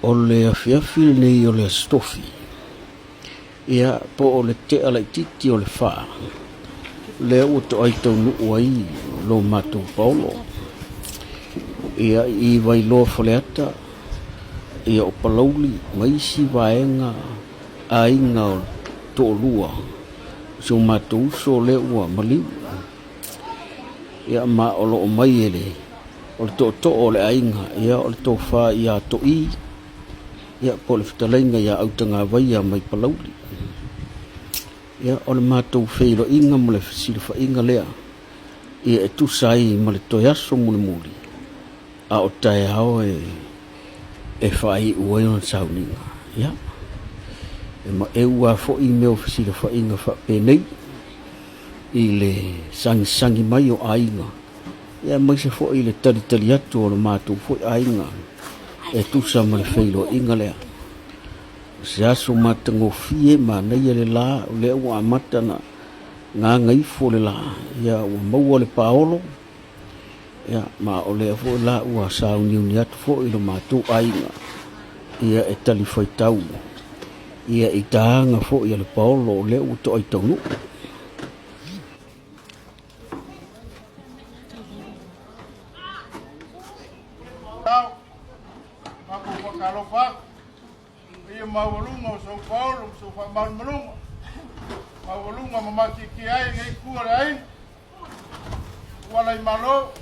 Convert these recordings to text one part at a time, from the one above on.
o le afiafi nei o le stofi. Ia po o le te ala titi o le wha. Le o to ai tau nuu ai lo mātou paulo. Ia I vai loa whaleata. Ia o palauli maisi vaenga a inga o to lua. So mātou so le ua maliu. Ia ma o lo o mai ele. O le to o le ainga. Ia o le to wha ia to I. Ia po le whitalainga ia autanga vai a mai palauli. Ia o le mātou whairo inga mo le silfa inga lea. Ia e tu sai ma le toi aso muli muli. A o tae hao e whai uai on sauninga. Ia. E ma e ua fo I meo silfa inga wha penei. I le sangi mai o ainga. Ia mai se fo I le tali atu o le mātou fo ainga. E tu sa ma le whairo inga lea. Se aso matango fie ma nei le la o le ua matana ngā ngai fo le la. Ia ua maua le paolo. Ia ma o le fo la ua sao niuni atu fo I lo mātou ainga. Ia e tali whai tau. Ia I taanga fo I le paolo o le ua to ai tau nu. Mawalunga so Paulo so malmalunga mawalunga mamaki ki ai ngai kua ai wala malo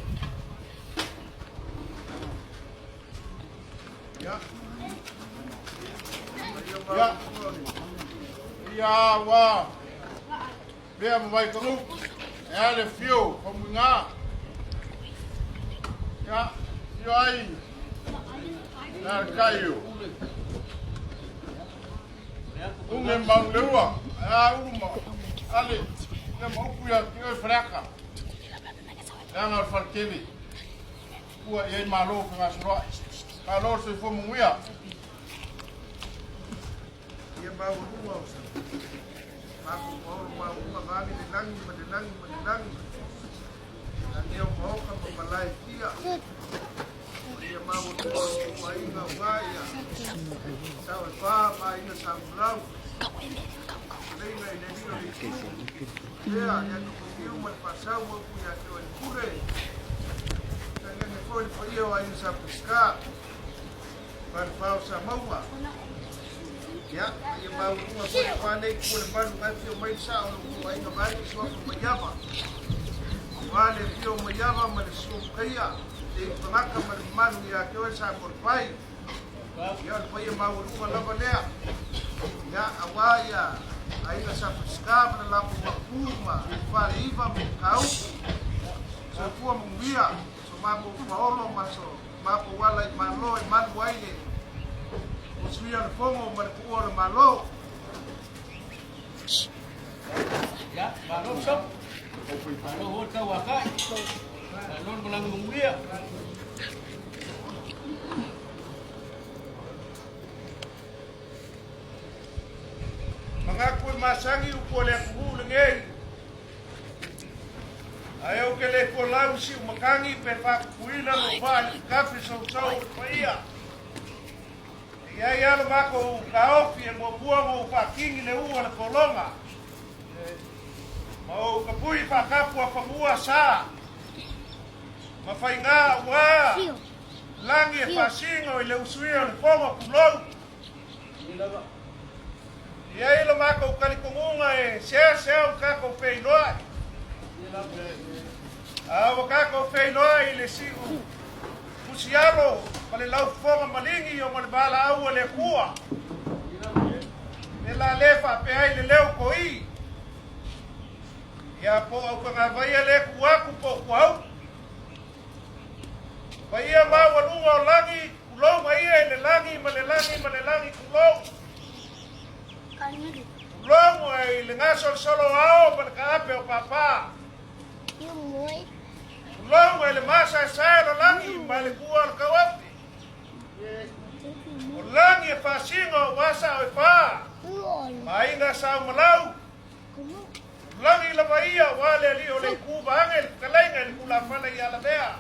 ya wa bea mai kamu ya le fio komunga ya yo ai na kaio unge manglewa uma ale na maupuya ki fraka danga farkeli kuwa ye malo ka sro malo se fo muia ye ba uma aku mau uma gani de lang ani o mo ka malai kia ye mau uma ina waya sao fa mai no sambrau nei ya no comiu mal pasau o punya to el cure tengen foi eu aí sa pescar para pausa maua ya ye mau uma foi pane ku le panu mai fio mai sa o ai no vai so ko mayama vale fio mayama mal so kaya de maka mal manu ya ke sa por pai ya foi mau uma lava lea ya awaya ai na sa pescar na lapo makuma fale iva kau so fu mungia so mapo paolo maso mapo wala malo e man waile o suia no fogo ma ku o malo ya malo so malo hota wakai malo malang mungia Mengaku masangi upole kuhulu ngei. Ayo kele kolau si umakangi pepa kuila lopali kafi sau paia. Ia lo mako kaofi e mo buongo upakingi le ua le kolonga. Mau kapui pa kapu a pangua sa. Mafainga ua. Langi e pasingo i le usuia le pongo kulou. Ia lo mako kalikongunga e sea kako feinoa. Awa kako feinoa i le siu. Kusialo pale lau fonga malingi o male bala au le kua. E la lefa pe ai le leo koi. Ia po au kanga vai le kuaku po kuau. Vai ia mawa lunga o langi kulou mai e le langi male kulou. Longo e le ngaso solo ao para kape o papa. Longo e le masa sai lo langi male kuar kawapi. O langi e pasingo wasa o fa. Mai na sa malau. Langi la bahia wale ali o le kuba angel kalenga le kula fala ya la bea.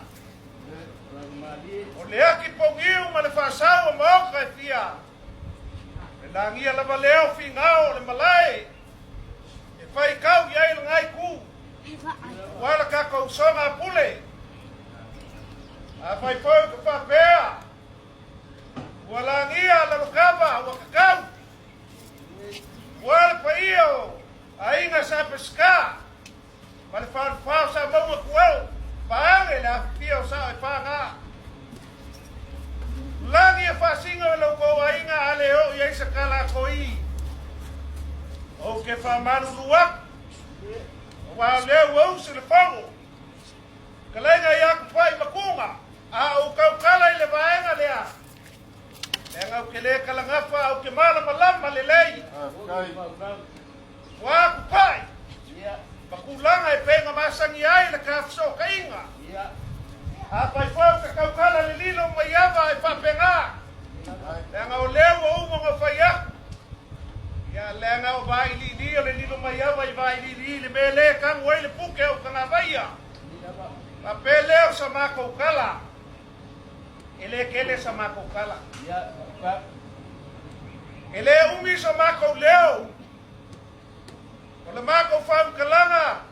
O le aki pongiu male whasau moka fia. E langia lava leo fingao le malai. E whai kau iai le ngai ku. Wala ka kau songa pule. A whai pau ka whapea. Walangia la lukava wakakau. Wala pa iyo. Ainga sa peska. Wala whau sa maua kuau. Paange la fio sa e whanga. Langi e whasinga lau ko ainga aleo i eisa kala koi. O ke whamanu luak. Wa leo wau se le whango. Kalenga i aku pai makunga. A o kau kala i le vaenga lea. Lenga o ke le kalangafa o ke mala malama le lei. Wa aku pai. Pakulanga e penga masangi ai le kafso ka inga. Apa i whau ka kaukala le lilo mai awa e whapenga. Lenga o leo o umonga whaia. Ia lenga o vai li o le lilo mai awa i vai li le mele kangu ai le puke o kanga vaia. Ma pe leo sa mako kala. Ele kele sa mako kala. Ele umi sa mako leo. O le mako whau kalanga.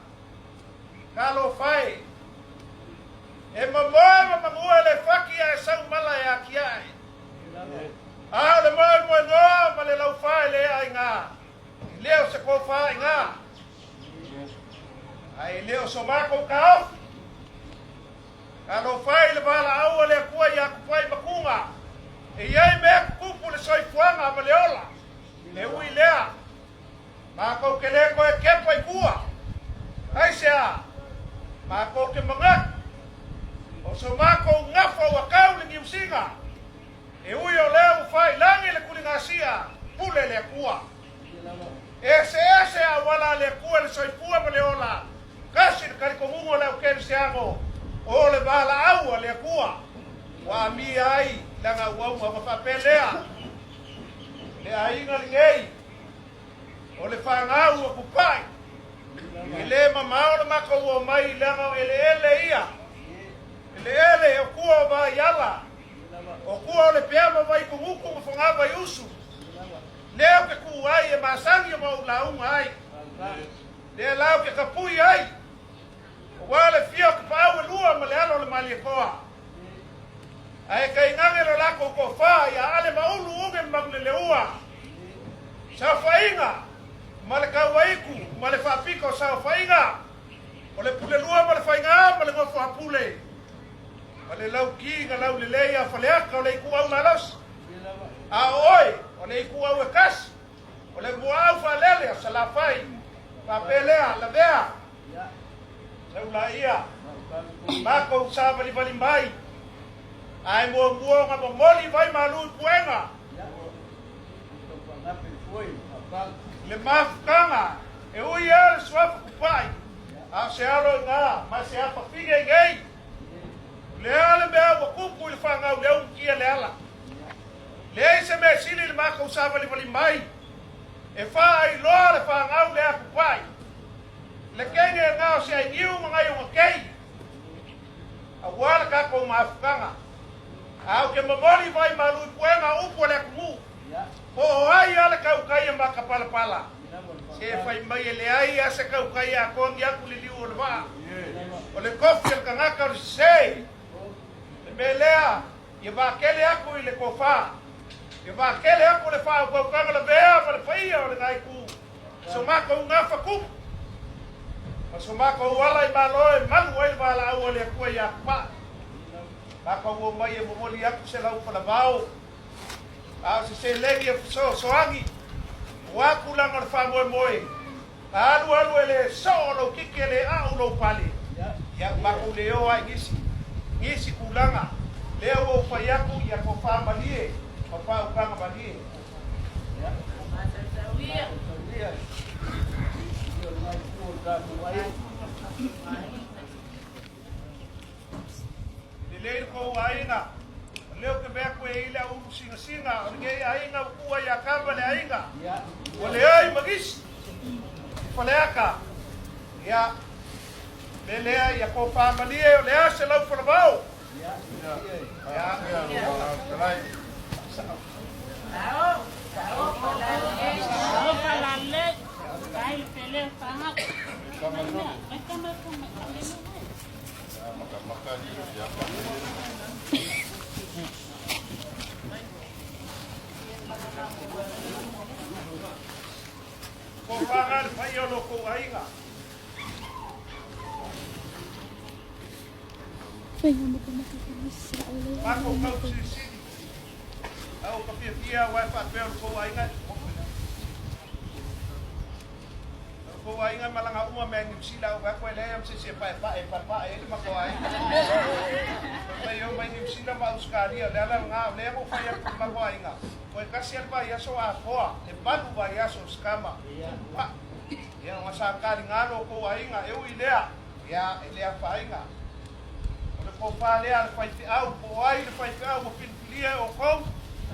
Kalo whai. E mamoa mamua le whakia e sau mala e aki ai. A le moe moe noa ma le lau whae le ai ngā. Leo se ko whae ngā. Ai leo so mako ka au. Kalo whae le bala aua le kua i aku whae makunga. E iai mea kupu le soifuanga ma le ola. Le ui lea. Mako ke le koe kepa i kua. Hai sea. Mako ke mangak. O so mako ngafa wa kau le ngiusinga. E ui o leo whai langi le kulingasia. Pule le kua. Ese a wala le kua le soifua ma le ola. Kasi le karikomungo leo kene se ango. O le bala aua le kua. Wa mi ai langa wau ma whapelea. Le ainga lingei. O le whangau o kupai. Ele mamao le mako o mai langa ele ia. Ele o kua vai yala. O kua le peama vai kumuku mo fonga vai usu. Leo ke ku ai e masangi mo launga ai. Le lau ke kapui ai. O wale fio ke pau lua ma le alo le mali koa. Ai kai ngangero lako ko fa ya ale maulu unge magle leua. Sa fainga. Male kawaiku, male whapiko sa whainga. O le pule lua male whainga, male ngofo hapule. Male lau ki, lau le leia whaleaka, o le iku au nalos. A oi, o le iku au e kas. O le mua au whalele, sa la whai. Whapelea, la vea. Sau la ia. Mako sa vali mai. Ai mua nga moli vai malu i puenga. Le mafukanga e ui ele swafa kupai a se alo nga ma se apa figa ngei le ale mea wakupu i whangau leo kia le ala le se me sili le maka usava li vali mai e wha ai loa le whangau lea kupai le kenge e ngao se ai niu mga i unga kei a wala kako mafukanga au ke mamori vai malu i puenga upo le kumu o ai ala kau kai ma kapala pala. Se fai mai le ai asa kau kai a ko ngia ku li o va. O le kofi ka ngaka o sei. Le belea, ye va kele aku ile kofa. Ye va kele aku le fa ko ka le bea pa le fai o le ngai ku. So ma ko nga fa ku. So ma ko wala i malo e man wai va la o le ku ya pa. Ba ko mo mai e mo li aku se la u pa la vao. A se legi so angi wa kula ngar fa moe alu ele so lo kikele a lo pale ya ba ko leo ai ngisi kulanga leo o fa yaku ya ko fa malie ko fa ukanga malie ya le ko waina leo ke bea koe ila ulu singa nge ainga ukua ya kamba le ainga o le ai magis faleaka ya lelea ya ko pamalie o le ase lau falabao Ko wanga le pai ono ko ainga. Mako kau sisi. Au kapia wa fa pe ko ainga. Ko ainga malanga uma me ngi sila wa ko le am sisi pa e mako ai. Pe yo mai ngi sila ma uskali le ala nga le ko fa ya mako ainga. Ko kasi alba ya so a ko e balu ba ya so skama. Pa ya masakali ngalo ko ainga e uilea ya ilea fa ainga. Ko fa le al fai au po ai le fai au mo filia o ko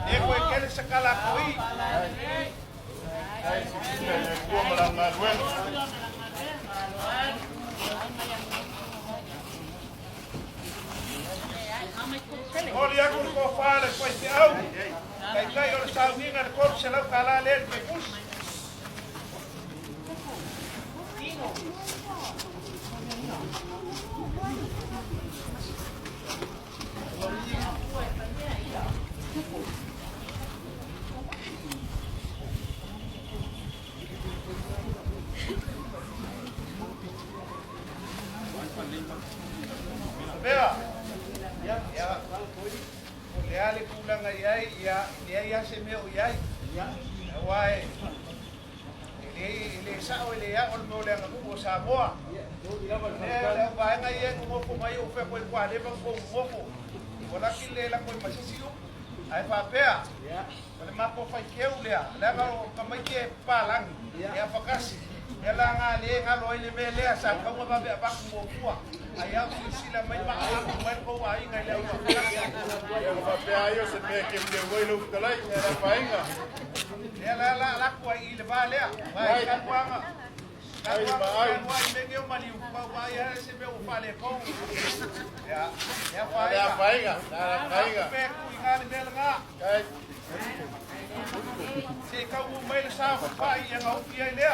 e ko kele sakala ko i ai si le ko malanga wen Ori aku ko fa le fai au kai o sa vinga ko se la kala le ke pus Vea, ya, le pulang ayai, ya se me oyai, wai, le sao le ya on mo le ngaku sa moa, le ba ngai ye mo ko mai o fe ko kwa le bang ko mo ko, wala ki le la ko masisiu, ai fa pea, le ma ko fa keu le la ga ka mai ke palang, ya fakasi. Ela nga le nga loy le mele sa ka mo ba ba mo kuwa aya sila mai ba mai ko ai nga le ya fa pe ayo se me ke le voi lu kalai era painga la ko ai le ba le vai kan wanga kan wanga vai me ke mali ba ba ya se me u fa le ko ya painga pe ku nga le mele nga se ka u mai sa fa ya nga u ia le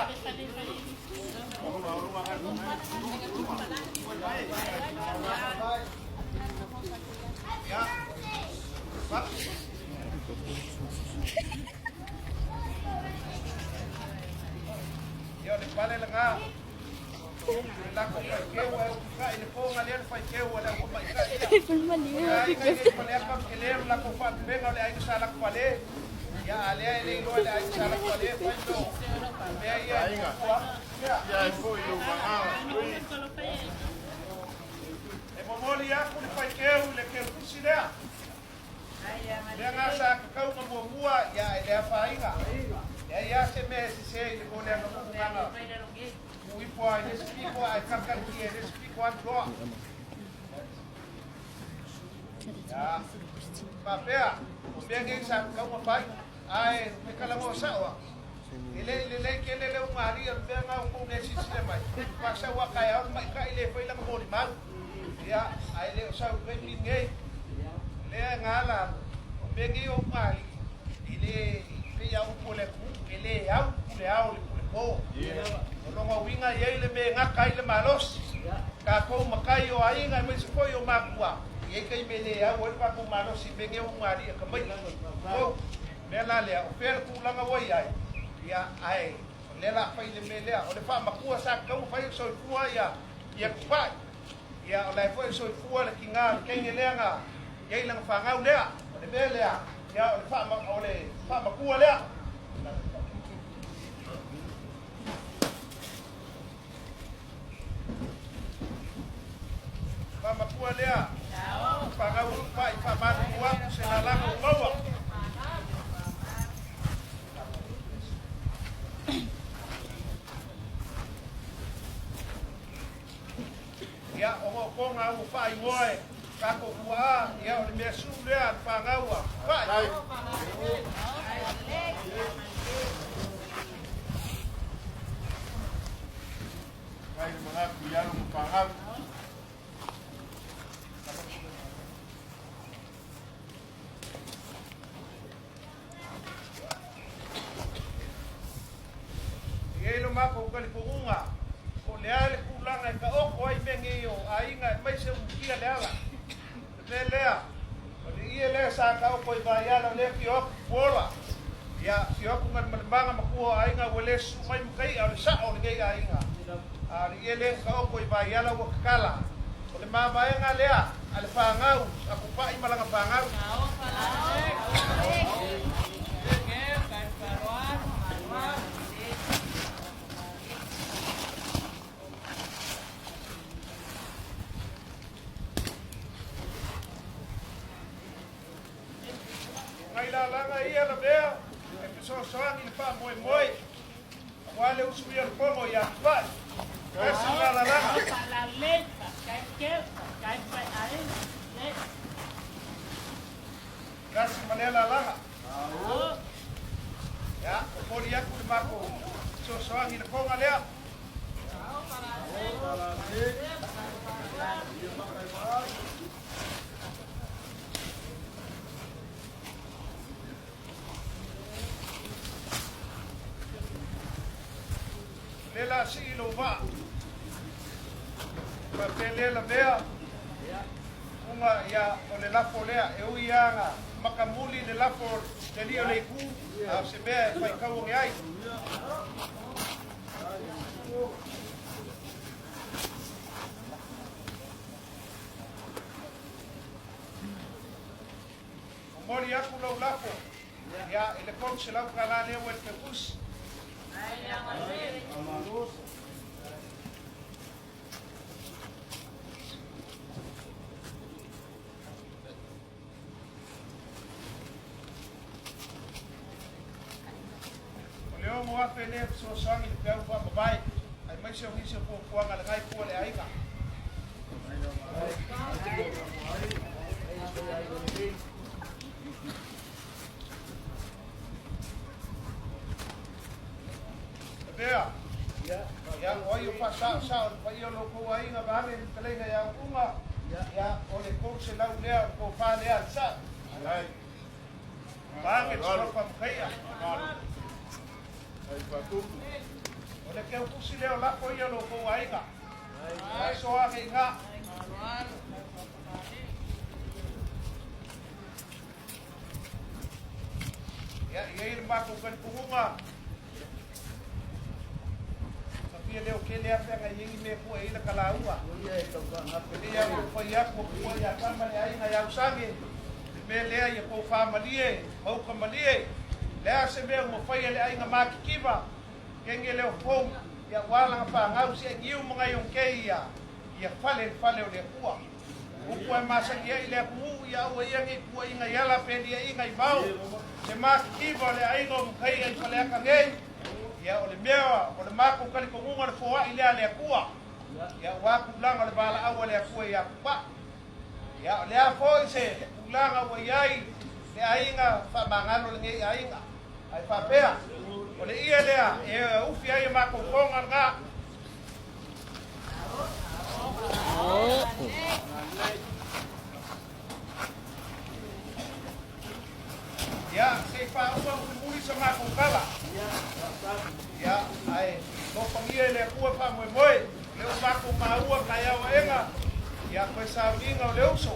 Ya. Pak. Yo de pale lenga. La ko ke wa ka ile ko ngalian fa ke wa la ko mai ka. Ai ka ke pale ka ke le la ko fa venga le ai sala ko pale. Ya ale ile lo le ai sala ko pale fa to. Be ai ya ko yo ba. Moli aku le fai keu le keu kusilea. Le ngasa kau ka mua ya ile fainga. Ya se me se le ko le nganga. Ui po ai le spiko ai kakar ki le spiko an do. Ya. Papea, bengi sa kau mo fai. Ai me kala mo sawa. Ile ke le ngari le nga ko ne si se mai. Pasa wa kai au mai kai le fai la mo ni mal. Ya, ai le sa pe ninguém. Le ngala, bengi o pai. Ile pe ya u pole ku, ele ya u le au le po. No mo winga ye le me nga kai le malos. Ka ko makai o ai nga me se foi o makua. Ye kai me le ya o pa ku malos si bengi o ngari ka mai. O le la le o per ku langa wo ai. Ya ai, le la fai le me le o le fa makua sa ka u fai so tua ya. Ya pai. Ya olai foi so fua le kinga kenge lenga ye lang fa ngau le le bele ya ole fa ma ole fa ma ku le fa ma ku le fa ngau fa ma ku se la la ku wa ya o ko nga u fa i ngoi ka ko wa ya o me su le fa nga wa fa ai mga kuya mo pa nga mako kali punga o le ale kulanga ka oko ai mengi o ainga mai se kia le ala le lea o le ia le sa ka oko i vai ala le ki op pola ya si op ngat manga maku ainga wele su mai mkai o le sa o le ga ainga a le ia le ka oko i vai ala o kala o le ma vai nga lea ale fangau aku pa i malanga fangau la langa ia la bea e peso soangi le pa moi moi wale usubi al pomo ya vai esa la langa la letra que vai aí né kasi manela langa ya por ia ku mako so soangi le ponga lea lela si lo va pa pele la bea unga ya o le lafo lea e ui anga makamuli le lafo le lia le ku a se bea e fai kau nge ai o mori aku lau lafo ya ele kong se lau kalane o el pepus leo mo afe le so sangi le pau fa babai ai mai se o hisi po kuanga le ngai po le aiga Bea, ya oi o pasa sa o io lo ko ai na vale tele ya uma ya o le ko se la ulea ko fa le alsa ai ba ke so pa mkaya ai pa tu o le ke o si le o la ko io lo ko ai ga ai so a ke nga ya ir ma ko kan punga ia leo ke lea pega yengi me pu e ila kalaua ia e tau nga pele ia ko ia ko ia kama le ai na ia usange me lea ia ko famalie au kamalie lea se me mo fai le ai nga makikiva kenge leo ko ia wala nga pa ngau se iu mga yung ke ia fale o le kua upu e masa ia ile ku ia o ia ngi ku inga yala pe dia inga i bau se makikiva le ai ngo mkai ai fale ka ngei ya ole mea ole mako kali ko ngunga le foa ile ale akua ya wa kulanga le bala awale akua ya pa ya le a foi se kulanga wa yai le ainga fa mangalo le ngai ainga ai fa pea ole ia le e ufi ai mako konga nga ya se fa uwa muli sama ko kala ya ai no pangia le ku fa mo moi le ba ko maua kaya wenga ya ko sa vinga le uso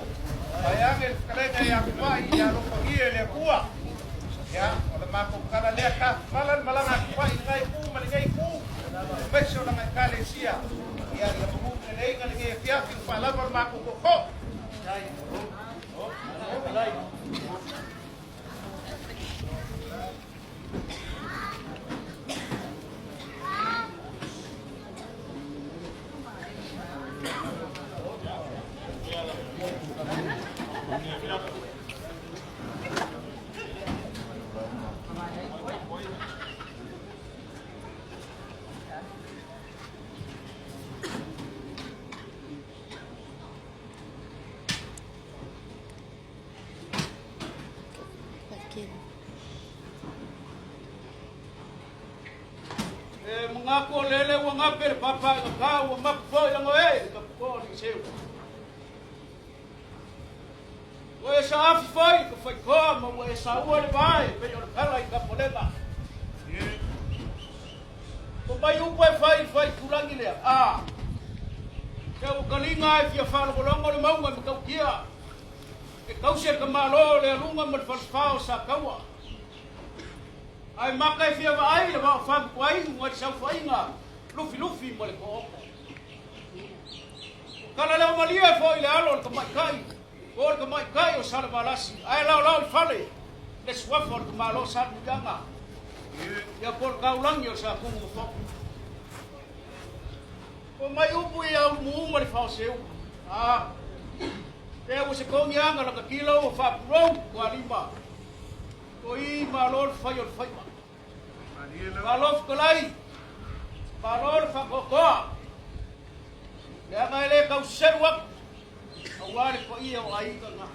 ayang el krenga ya pa ya no pangia le ku ya ole ma ko kala le ka malanga pa ngai ku malingai ku beso na ngai kale sia ya le mu le ngai ngai fia fi pa la ma ko ko Mengako lele wa ngapel papa ka wa mappo yang oe ka po ni seu. Oe sa afi foi ka foi como oe sa o le vai pe yo kala ka poleta. Ko mai upa fai tulangi lea. Kau kalinga fia whalongolongo le maunga me kau kia. E kau se ka malo le alunga me whalwhao sa kaua. Ai makai fia waai le wao whamu kwai ngoi sau whainga. Lufi mo le ko opo. Kala leo malia foi le alo ka mai kai. O ka mai kai o sala malasi. Ai lau i fale. Le swafo ka malo sa mujanga. Ya por kaulangi o sa kumu foku. O mai upu i au muuma le whao seu. Te au se kongi anga laka kilo o whapurou kua lima. O i malol whai o le whaima. Malol whalai. Malol whakokoa. Le anga ele kau seru aku. Awale ko ia o aika nga.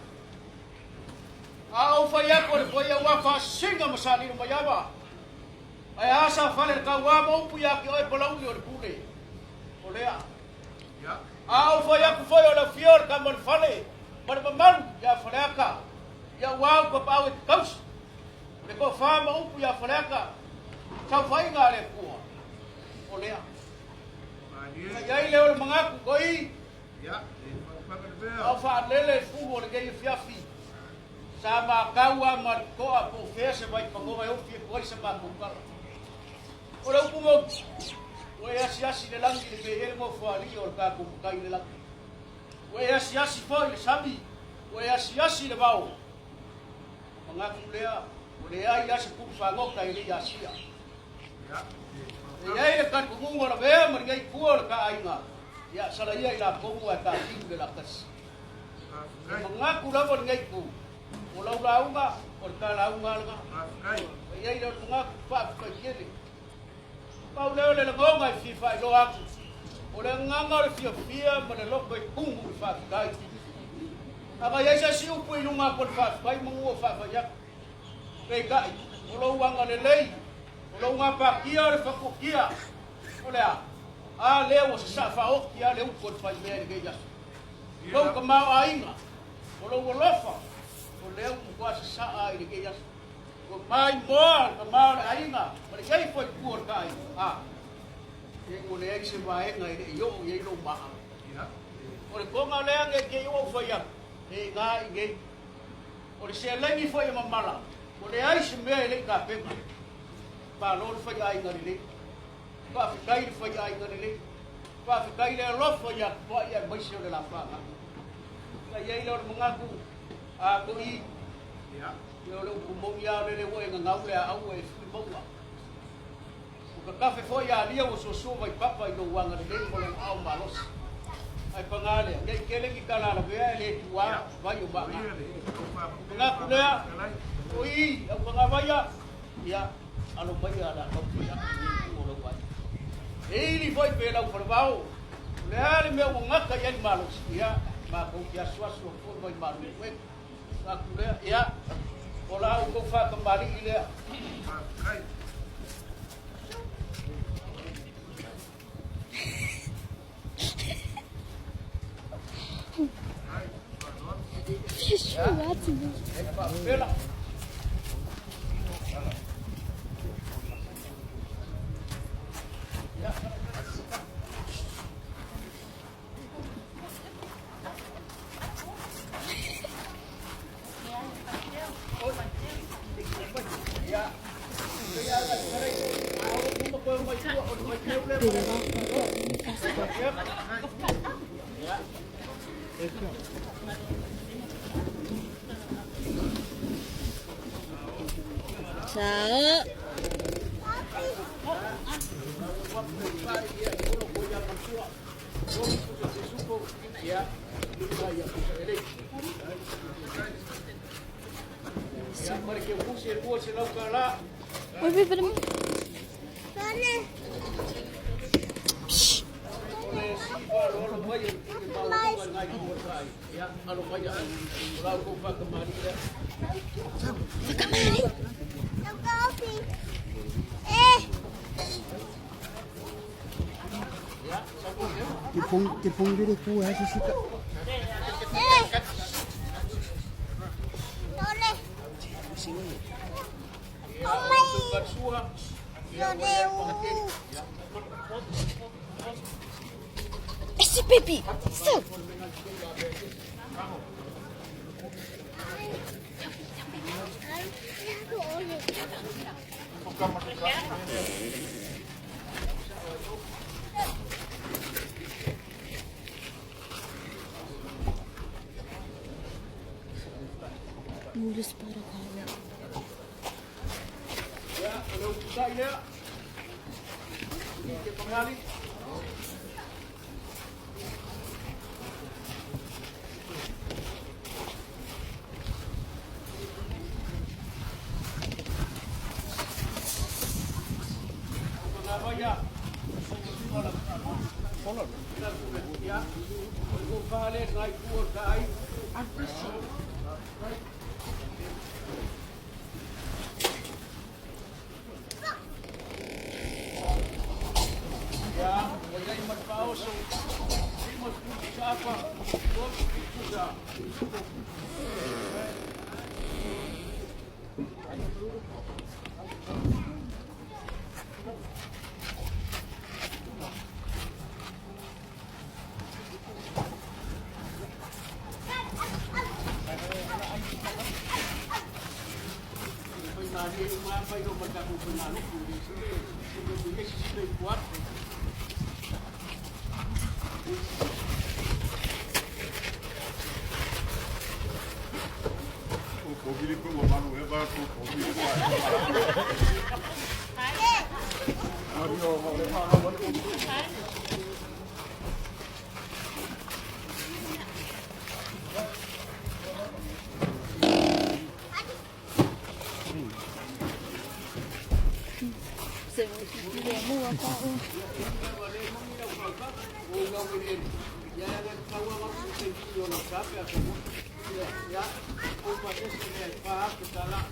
Au whai ako le ko ia wa whasinga masali no mayawa. Ai asa whale le kau wama upu i aki oe palauni o le pule. Olea. Au foi aku foi o la fior ka mon fale. Por mamãe ya faleca. Ya wau ko pau e kaus. Le ko fama upu ya faleca. Sa fai ngale ku. Olea. Ya ile o mangaku koi. Ya. Au fa lele fu o le ge fiafi. Sa ma kaua ma ko a po fese vai pa ko eu fi ko se ma ku ka. Ora upu mo. Wei asi le langi le pehele mo fuali o ka kukai le langi. Wei asi foi le sami. Wei asi le bau. Mangaku lea, o le ai asi ku fangoka i le asia. Ya. Ia le kan kumungo la bea ma ngai kuo le ka ainga. Ya sala ia ila kongu a ka tinge la kas. Mangaku la mo ngai ku. O la unga, o ka la unga la. Ia ila mangaku pa ka kiele. Kau leo le ngonga i fifa i lo aku. O le nganga le fia ma le loko i kungu i whakai. Aka iaisa si upu i lunga po le whakai mungu o whakaiak. Kei kai, o lo wanga le lei. O lo ngā pakia le whakokia. O lea, a leo o se sa whaokia le upo le whai mea ni kei yasu. Lo ka mau a inga. O lo lofa. O leo mkua se sa a ni kei yasu. O mai moa, ka mau le ainga, ma le kei foi kuor kai. E o le ai se vaenga i yo i lo maa. O le konga lea nge kei o foi a. E ngā i ngei. O le se lengi foi a mamala. O le ai se mea le ka pema. Pa lo le foi a inga li le. Pa whikai le foi a inga li le. Pa whikai le alofa i a kua i a maisi o le la whanga. Ka iei lo le mangaku. A ko i. Yo le upumongi a le wo e ngau le au e fui monga. O ka kafe foi a lia o so vai papa i no wanga le mo le au malos. Ai pangale, ngai kele ki kala la vea le tua vai o ba. Na kula. Oi, au panga vaya. Ya, alo mai ala ko ya o lo vai. Ele foi pela o forvao. Le ale me o ngaka ya malos. Ya, ma ko ya suasu o vai malos. Na kula, ya. Ola o fa kembali ile. Bela. Sao? Oi, vem para mim. Tipong diri ku ha sisika. Esse baby. So. Mulus para kaya. Ya, kalau kita ini ya. Ini pengali. Kenapa ya? Follow. Ya, kalau kalian naik kuat naik, antus. Ya, wajah imat paus, imat siapa, bos sudah. Tadi apa itu berlaku benar itu sudah sudah kuat. Kogi ko wa manu e ba ko kogi. Ario ho le ha ha wa. Ya, upahnya sudah paham bersalah.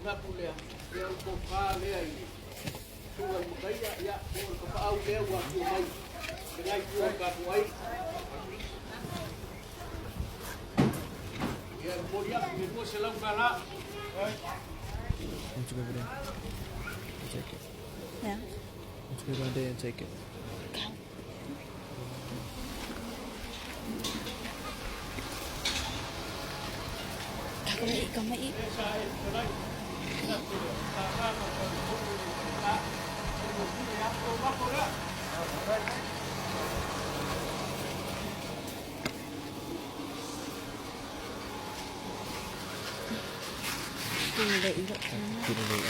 Boleh, yang kau lihat ini, tuan mukanya ya, tuan kau lihat waktu mai, dengan tuan kau mai, ya boleh, itu selam kalah. Let's go over there. Take it. Yeah. Let's go over there and take it. Kamai. Tidak ada.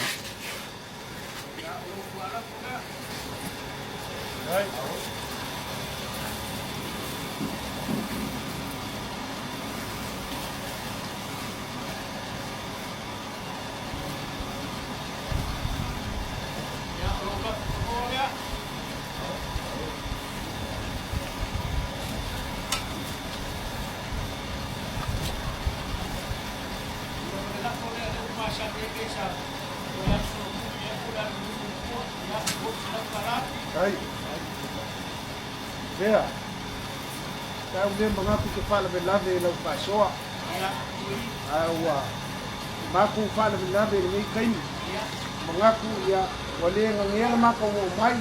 Kai. Vea. Kau dia mengaku kepala belave lau pasoa. Awa. Maku kepala belave ni kai. Mengaku ya wale ngel maka wo mai.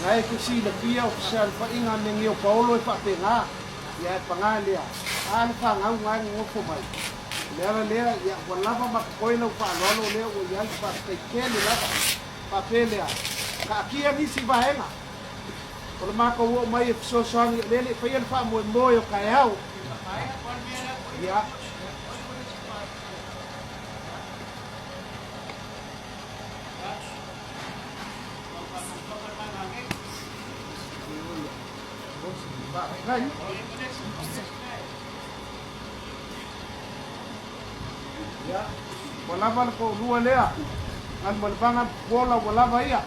Ngai ke si le pia ofisial pa inga nengio Paulo pa penga. Ya pangalia. An pa ngau ngai ngofo mai. Lera lera ya wala pa makoi lau pa lolo le o ya pa tekele la pa pelea. Ka kia ni si bahenga. Kalau maka wo mai sosoang lele payan pa mo moyo kayau. Ya. Kan? Ya. Wala ba ko luwa lea. Ang malbangan bola wala ba iya.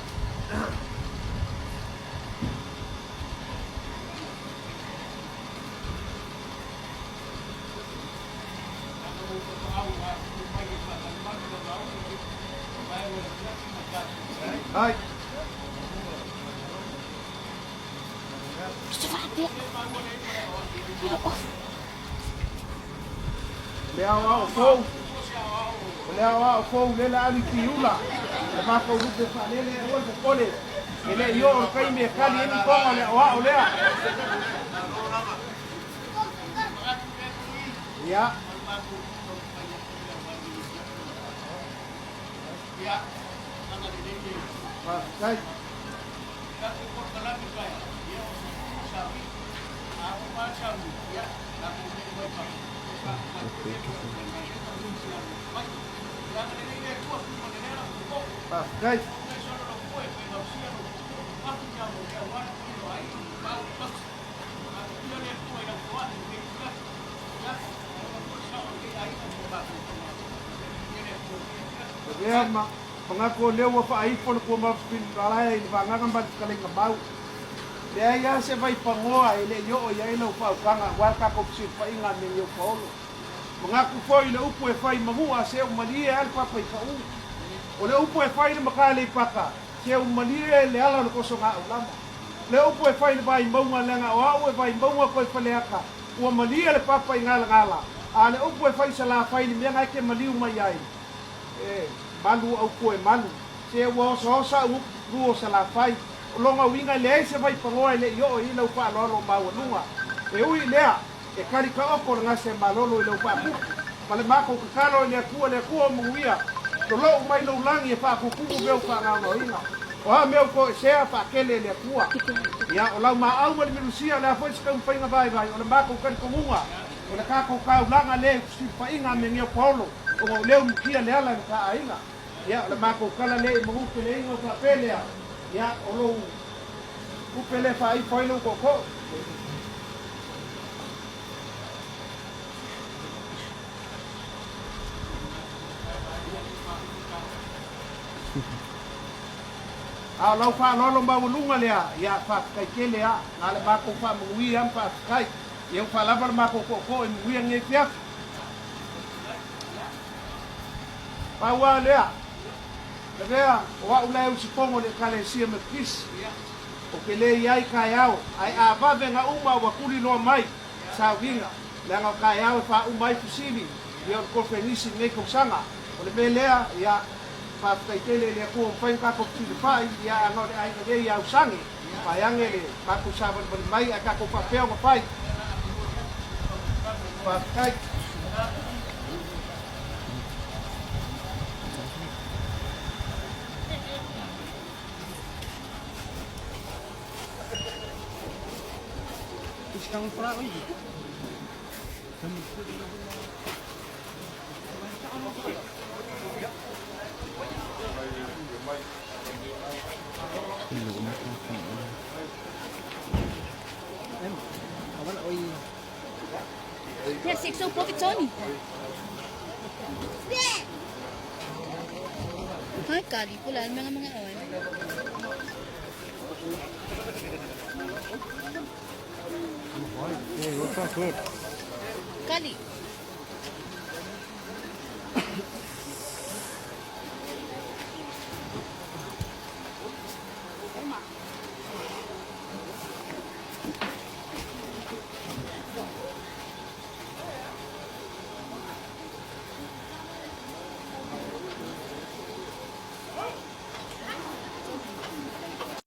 Hai. Cepat dia. Lea o fou. Lea o fou le la ali kiula. Le ma ko rupe fa le o ko kole. Ele yo o kai me kali ni ko le o lea. Ya. Kai. Kai. Ya ma pangako leo fa ai pon ko ma pin ala ni ba nga ba kale ka bau. Dia ya se vai pangoa ele yo o ya ilo fa kanga wa ka ko si fa inga me yo polo. Mangaku foi le upu e fai mahua se o malia al papa i ka u. O le upu e fai le makale paka se o malia le ala no koso nga ulama. Le upu e fai le vai maunga lenga o au e vai maunga ko fa le aka. O malia le papa i ngala ngala. A le upu e fai sala fai ni menga ke maliu mai ai. Malu au ko e malu. Se o so sa u ruo sala fai. Longa winga le se vai pangoa le yo i lo fa lo ma o lunga. E ui lea e kari ka oko nga se malolo i lo pa ku. Male mako ka kalo le ku mo wia. To lo mai lo langi e pa ku ku be fa nga no ina. O ha meu ko se fa kele le ku. Ya o la ma au mo le Lucia la foi se ka fa nga vai o le mako ka ko munga. O le ka ko ka langa le si fa inga me nge polo. O le un kia le ala ka aina. Ya le mako kala le mo ku le ngo fa pele. Ya o lo upele fa ai foi lo koko. A lau fa lo ba lunga le ya fa kai kele a na le ba ko fa mui am fa kai eu fa la ma ko ko en mui nge fia pa wa le a le vea wa ula eu sipongo le kale sia me kis o ke le ai kai au ai a va venga uma wa kuli no mai sa vinga le nga kai au fa umai fusili yo ko fenisi me ko sanga o le belea ya fa kai tele le ko fa ka ko ti fa ya no ai ke ya usangi fa yang ele pa ku sa ban mai ka ko fa peo fa kai Isang pra oi. Dia sikso pocket Sony. Hai kali pula mga awan. Kali.